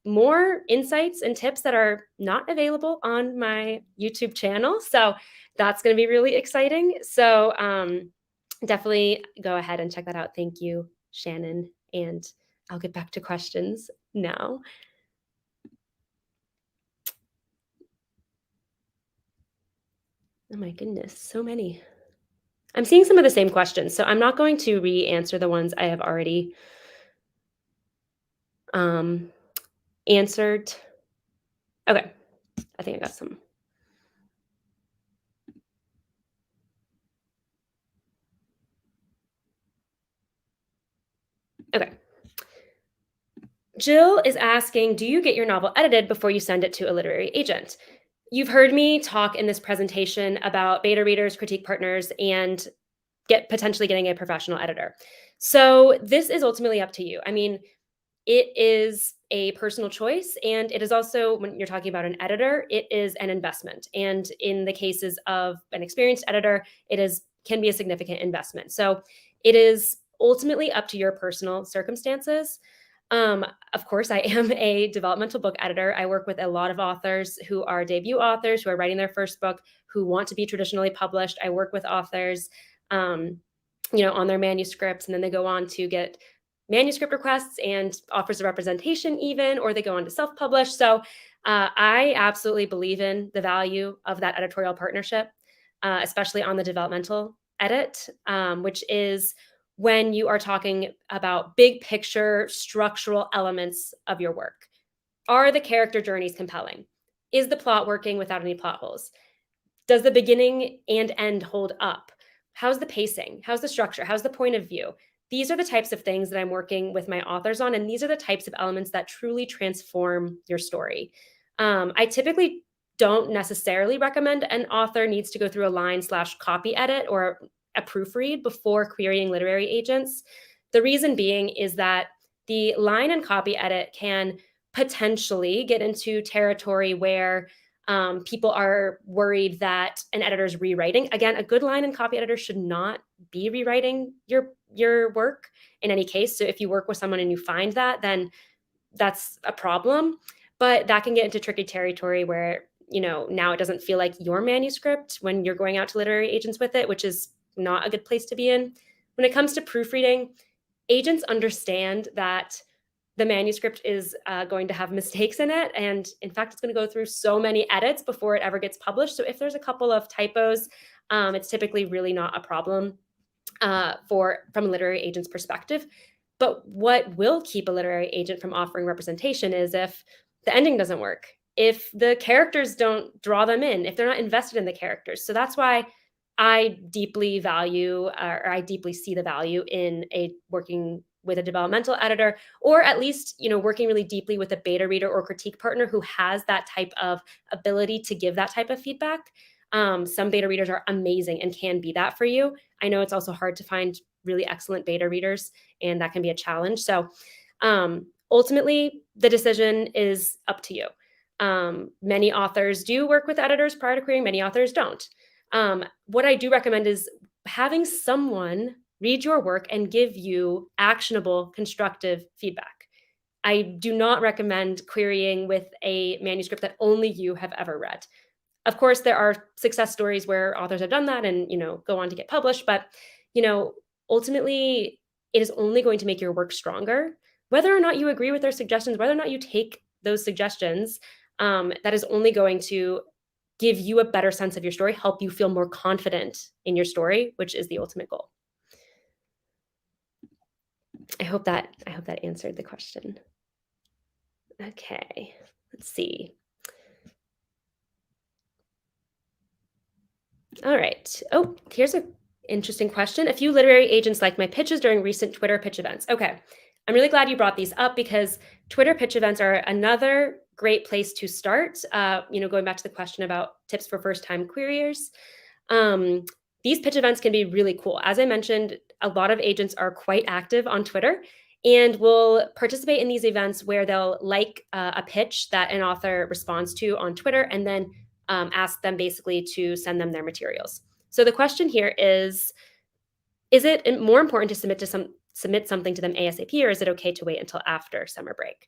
more insights and tips that are not available on my YouTube channel. So that's going to be really exciting. So definitely go ahead and check that out. Thank you, Shannon. And I'll get back to questions now. Oh my goodness, so many. I'm seeing some of the same questions, so I'm not going to re-answer the ones I have already answered. Okay, I think I got some. Okay. Jill is asking, do you get your novel edited before you send it to a literary agent? You've heard me talk in this presentation about beta readers, critique partners, and potentially getting a professional editor. So this is ultimately up to you. I mean, it is a personal choice, and it is also, when you're talking about an editor, it is an investment. And in the cases of an experienced editor, can be a significant investment. So it is ultimately up to your personal circumstances. Of course, I am a developmental book editor. I work with a lot of authors who are debut authors, who are writing their first book, who want to be traditionally published. I work with authors, on their manuscripts, and then they go on to get manuscript requests and offers of representation even, or they go on to self-publish. So I absolutely believe in the value of that editorial partnership, especially on the developmental edit, which is when you are talking about big picture structural elements of your work. Are the character journeys compelling? Is the plot working without any plot holes? Does the beginning and end hold up? How's the pacing? How's the structure? How's the point of view? These are the types of things that I'm working with my authors on, and these are the types of elements that truly transform your story. I typically don't necessarily recommend an author needs to go through a line/copy edit or a proofread before querying literary agents. The reason being is that the line and copy edit can potentially get into territory where people are worried that an editor is rewriting. Again, a good line and copy editor should not be rewriting your work in any case. So if you work with someone and you find that, then that's a problem. But that can get into tricky territory where, now it doesn't feel like your manuscript when you're going out to literary agents with it, which is not a good place to be in. When it comes to proofreading, agents understand that the manuscript is going to have mistakes in it. And in fact, it's going to go through so many edits before it ever gets published. So if there's a couple of typos, it's typically really not a problem from a literary agent's perspective. But what will keep a literary agent from offering representation is if the ending doesn't work, if the characters don't draw them in, if they're not invested in the characters. So that's why I deeply value, or I deeply see the value in working with a developmental editor, or at least, working really deeply with a beta reader or critique partner who has that type of ability to give that type of feedback. Some beta readers are amazing and can be that for you. I know it's also hard to find really excellent beta readers, and that can be a challenge. So ultimately, the decision is up to you. Many authors do work with editors prior to querying, many authors don't. What I do recommend is having someone read your work and give you actionable, constructive feedback. I do not recommend querying with a manuscript that only you have ever read. Of course, there are success stories where authors have done that and, go on to get published, but, ultimately it is only going to make your work stronger. Whether or not you agree with their suggestions, whether or not you take those suggestions, that is only going to give you a better sense of your story, help you feel more confident in your story, which is the ultimate goal. I hope that answered the question. Okay, let's see. All right. Oh, here's an interesting question. A few literary agents liked my pitches during recent Twitter pitch events. Okay. I'm really glad you brought these up because Twitter pitch events are another great place to start. Going back to the question about tips for first-time queriers. These pitch events can be really cool. As I mentioned, a lot of agents are quite active on Twitter and will participate in these events where they'll like a pitch that an author responds to on Twitter and then ask them basically to send them their materials. So the question here is it more important to submit something to them ASAP, or is it okay to wait until after summer break?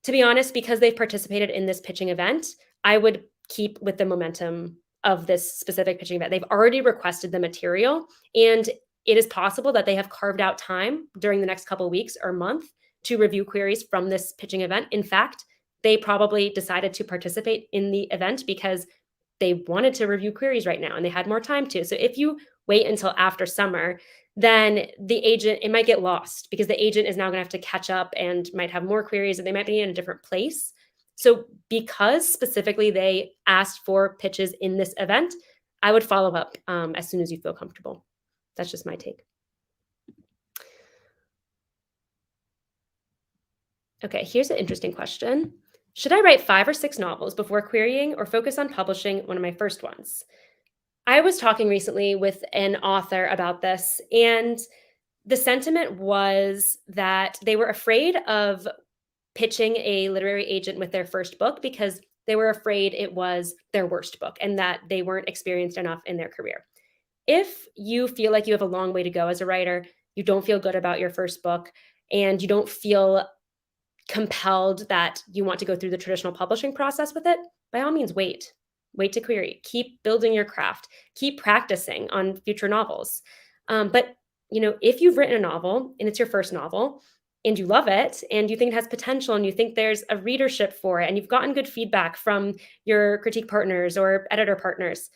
To be honest, because they've participated in this pitching event, I would keep with the momentum of this specific pitching event. They've already requested the material, and it is possible that they have carved out time during the next couple of weeks or month to review queries from this pitching event. In fact, they probably decided to participate in the event because they wanted to review queries right now and they had more time to. So if you wait until after summer, then the agent, it might get lost because the agent is now going to have to catch up and might have more queries and they might be in a different place. So because specifically they asked for pitches in this event, I would follow up as soon as you feel comfortable. That's just my take. Okay, here's an interesting question. Should I write 5 or 6 novels before querying or focus on publishing one of my first ones? I was talking recently with an author about this, and the sentiment was that they were afraid of pitching a literary agent with their first book because they were afraid it was their worst book and that they weren't experienced enough in their career. If you feel like you have a long way to go as a writer, you don't feel good about your first book, and you don't feel compelled that you want to go through the traditional publishing process with it, by all means, wait. Wait to query. Keep building your craft. Keep practicing on future novels. But if you've written a novel and it's your first novel and you love it and you think it has potential and you think there's a readership for it and you've gotten good feedback from your critique partners or editor partners,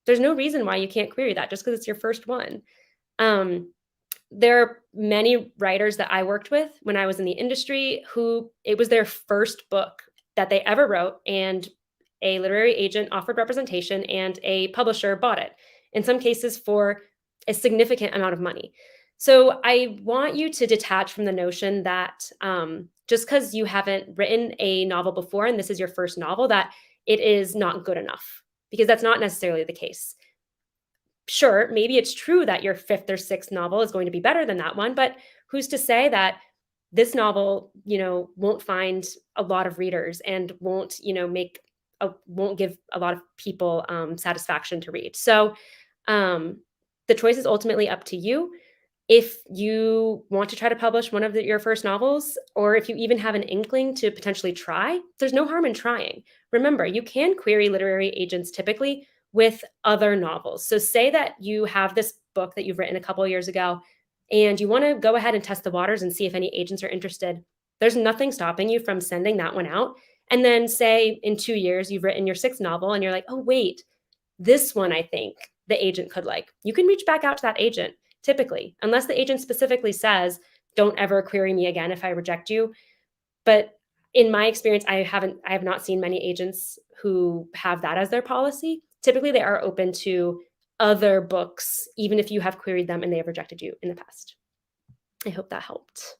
there's no reason why you can't query that just because it's your first one. There are many writers that I worked with when I was in the industry who it was their first book that they ever wrote, and a literary agent offered representation and a publisher bought it, in some cases for a significant amount of money. So I want you to detach from the notion that just because you haven't written a novel before and this is your first novel, that it is not good enough, because that's not necessarily the case. Sure, maybe it's true that your 5th or 6th novel is going to be better than that one, but who's to say that this novel, won't find a lot of readers and won't give a lot of people satisfaction to read. So the choice is ultimately up to you. If you want to try to publish one of your first novels, or if you even have an inkling to potentially try, there's no harm in trying. Remember, you can query literary agents typically with other novels. So say that you have this book that you've written a couple of years ago and you want to go ahead and test the waters and see if any agents are interested. There's nothing stopping you from sending that one out. And then say in 2 years, you've written your 6th novel and you're like, oh, wait, this one I think the agent could like. You can reach back out to that agent typically, unless the agent specifically says, don't ever query me again if I reject you. But in my experience, I have not seen many agents who have that as their policy. Typically, they are open to other books, even if you have queried them and they have rejected you in the past. I hope that helped.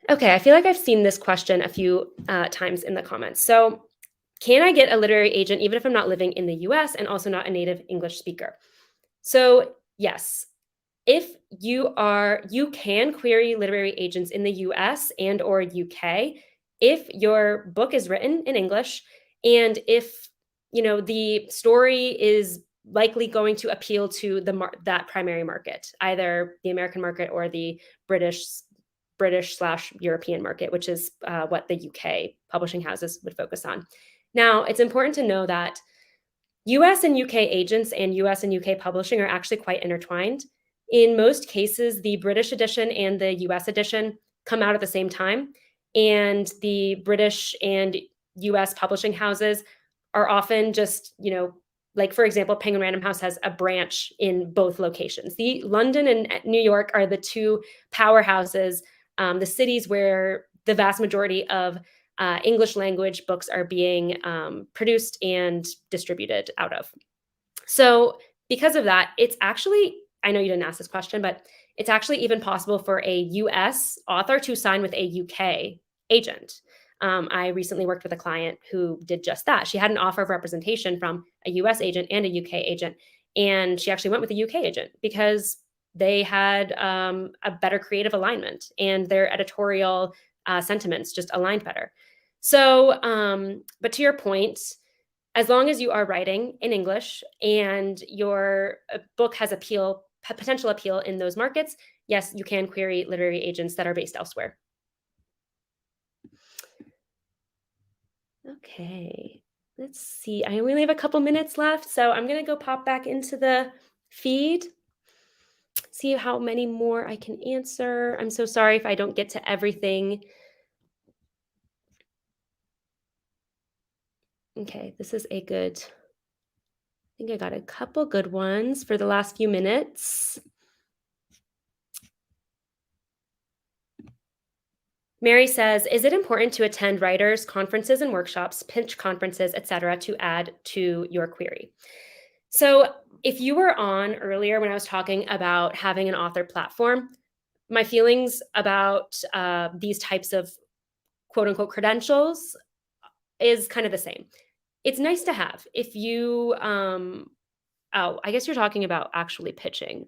Okay, I feel like I've seen this question a few times in the comments. So, can I get a literary agent even if I'm not living in the US and also not a native English speaker? So, yes, if you can query literary agents in the US and or UK if your book is written in English and if the story is likely going to appeal to that primary market, either the American market or the British/European market, which is what the UK publishing houses would focus on. Now, it's important to know that US and UK agents and US and UK publishing are actually quite intertwined. In most cases, the British edition and the US edition come out at the same time, and the British and US publishing houses are often just, like for example, Penguin Random House has a branch in both locations. The London and New York are the two powerhouses, the cities where the vast majority of English language books are being produced and distributed out of. So, because of that, it's actually, I know you didn't ask this question, but it's actually even possible for a US author to sign with a UK agent. I recently worked with a client who did just that. She had an offer of representation from a US agent and a UK agent, and she actually went with a UK agent because they had a better creative alignment and their editorial sentiments just aligned better. So, but to your point, as long as you are writing in English and your book has potential appeal in those markets, yes, you can query literary agents that are based elsewhere. Okay, let's see. I only have a couple minutes left, so I'm going to go pop back into the feed, see how many more I can answer. I'm so sorry if I don't get to everything. Okay, this is a good, I think I got a couple good ones for the last few minutes. Mary says, is it important to attend writers' conferences and workshops, pitch conferences, etc., to add to your query? So, if you were on earlier when I was talking about having an author platform, my feelings about these types of quote unquote credentials is kind of the same. It's nice to have if you, I guess you're talking about actually pitching.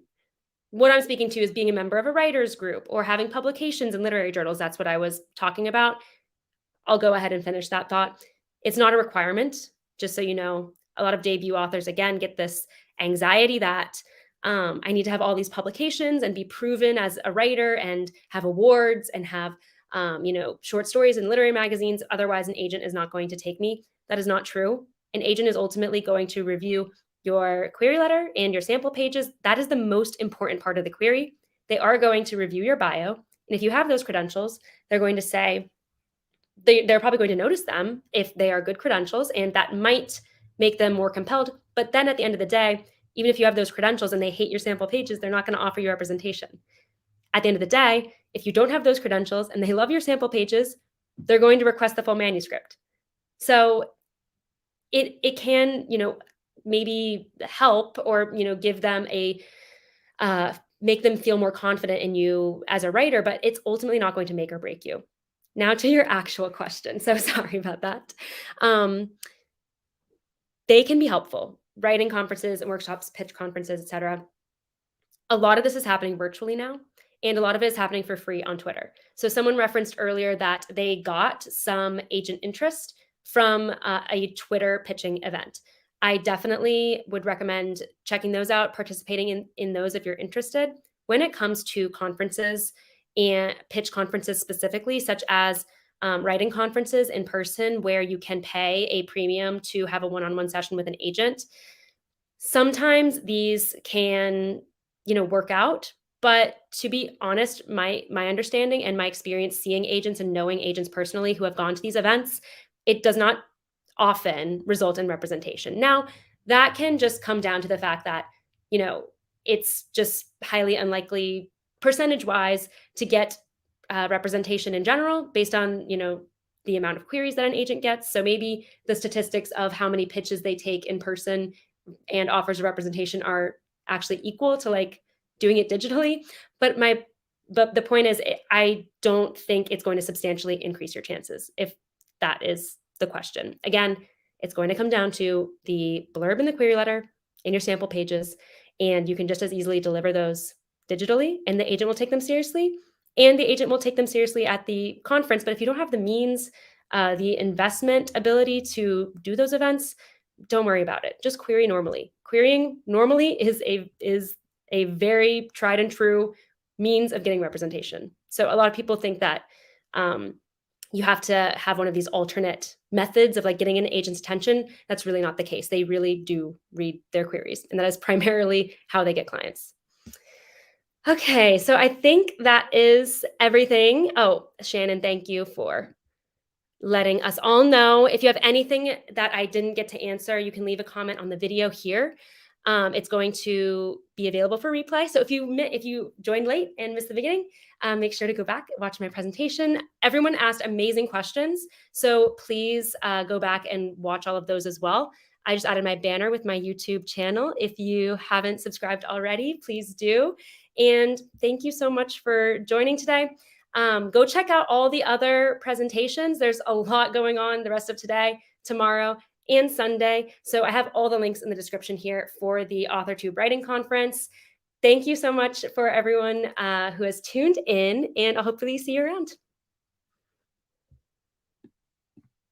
What I'm speaking to is being a member of a writers group or having publications in literary journals. That's what I was talking about. I'll go ahead and finish that thought. It's not a requirement, just so you know. A lot of debut authors, again, get this anxiety that I need to have all these publications and be proven as a writer and have awards and have, short stories in literary magazines. Otherwise, an agent is not going to take me. That is not true. An agent is ultimately going to review your query letter and your sample pages. That is the most important part of the query. They are going to review your bio. And if you have those credentials, they're going to say, they're probably going to notice them if they are good credentials, and that might make them more compelled. But then at the end of the day, even if you have those credentials and they hate your sample pages, they're not going to offer you representation. At the end of the day, if you don't have those credentials and they love your sample pages, they're going to request the full manuscript. So it can, maybe help or, give them make them feel more confident in you as a writer, but it's ultimately not going to make or break you. Now to your actual question. So sorry about that. They can be helpful. Writing conferences and workshops, pitch conferences, etc. A lot of this is happening virtually now, and a lot of it is happening for free on Twitter. So someone referenced earlier that they got some agent interest from a Twitter pitching event. I definitely would recommend checking those out, participating in those if you're interested. When it comes to conferences and pitch conferences specifically, such as writing conferences in person where you can pay a premium to have a one-on-one session with an agent, sometimes these can, work out. But to be honest, my understanding and my experience seeing agents and knowing agents personally who have gone to these events, it does not often result in representation. Now, that can just come down to the fact that, it's just highly unlikely percentage-wise to get representation in general based on, the amount of queries that an agent gets. So maybe the statistics of how many pitches they take in person and offers of representation are actually equal to like doing it digitally. But the point is, I don't think it's going to substantially increase your chances if that is the question. Again, it's going to come down to the blurb in the query letter in your sample pages, and you can just as easily deliver those digitally, and the agent will take them seriously, and the agent will take them seriously at the conference. But if you don't have the means, the investment ability to do those events, don't worry about it. Just query normally. Querying normally is a very tried and true means of getting representation. So a lot of people think that you have to have one of these alternate methods of like getting an agent's attention. That's really not the case. They really do read their queries, and that is primarily how they get clients. Okay, so I think that is everything. Oh, Shannon, thank you for letting us all know. If you have anything that I didn't get to answer, you can leave a comment on the video here. It's going to be available for replay. So if you joined late and missed the beginning, make sure to go back, watch my presentation. Everyone asked amazing questions. So please go back and watch all of those as well. I just added my banner with my YouTube channel. If you haven't subscribed already, please do. And thank you so much for joining today. Go check out all the other presentations. There's a lot going on the rest of today, tomorrow, and Sunday. So I have all the links in the description here for the Authortube Writing Conference. Thank you so much for everyone who has tuned in, and I'll hopefully see you around.